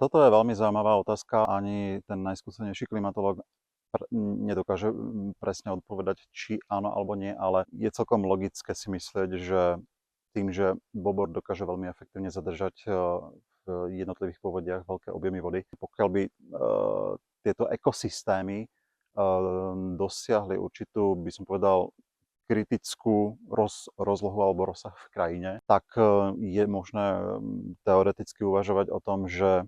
Toto je veľmi zaujímavá otázka. Ani ten najskúsenejší klimatológ nedokáže presne odpovedať, či áno alebo nie, ale je celkom logické si myslieť, že tým, že bobor dokáže veľmi efektívne zadržať v jednotlivých povodiach veľké objemy vody, pokiaľ by tieto ekosystémy dosiahli určitú, by som povedal, kritickú rozlohu alebo rozsah v krajine, tak je možné teoreticky uvažovať o tom, že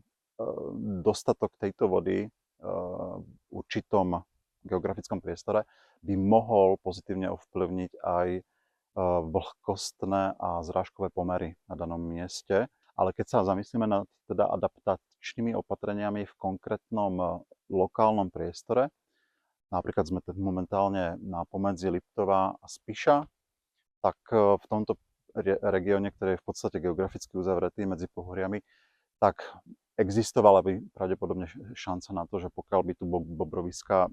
dostatok tejto vody v určitom geografickom priestore by mohol pozitívne ovplyvniť aj vlhkostné a zrážkové pomery na danom mieste. Ale keď sa zamyslíme nad teda adaptačnými opatreniami v konkrétnom lokálnom priestore, napríklad sme momentálne na pomedzi Liptova a Spiša, tak v tomto regióne, ktorý je v podstate geograficky uzavretý medzi pohoriami, tak existovala by pravdepodobne šanca na to, že pokiaľ by tu bobroviská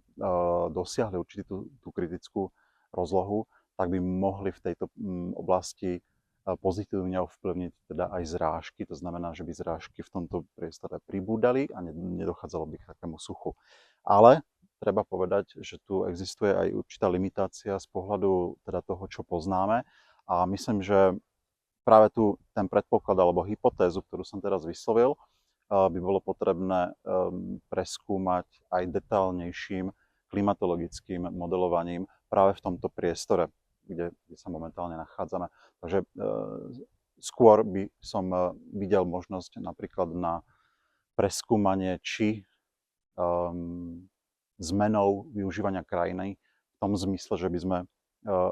dosiahli určitú tú kritickú rozlohu, tak by mohli v tejto oblasti pozitívne ovplyvniť teda aj zrážky. To znamená, že by zrážky v tomto priestore pribúdali a nedochádzalo by k takému suchu. Ale treba povedať, že tu existuje aj určitá limitácia z pohľadu teda toho, čo poznáme. A myslím, že práve tu ten predpoklad alebo hypotézu, ktorú som teraz vyslovil, by bolo potrebné preskúmať aj detailnejším klimatologickým modelovaním práve v tomto priestore, kde sa momentálne nachádzame. Takže skôr by som videl možnosť napríklad na preskúmanie, či zmenou využívania krajiny v tom zmysle, že by sme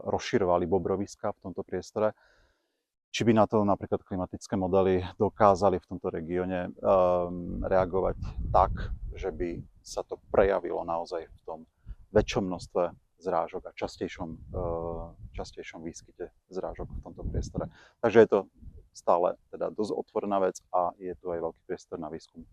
rozširovali bobroviska v tomto priestore, či by na to napríklad klimatické modely dokázali v tomto regióne reagovať tak, že by sa to prejavilo naozaj v tom väčšom množstve zrážok a častejšom výskyte zrážok v tomto priestore. Takže je to stále teda dosť otvorená vec a je tu aj veľký priestor na výskum.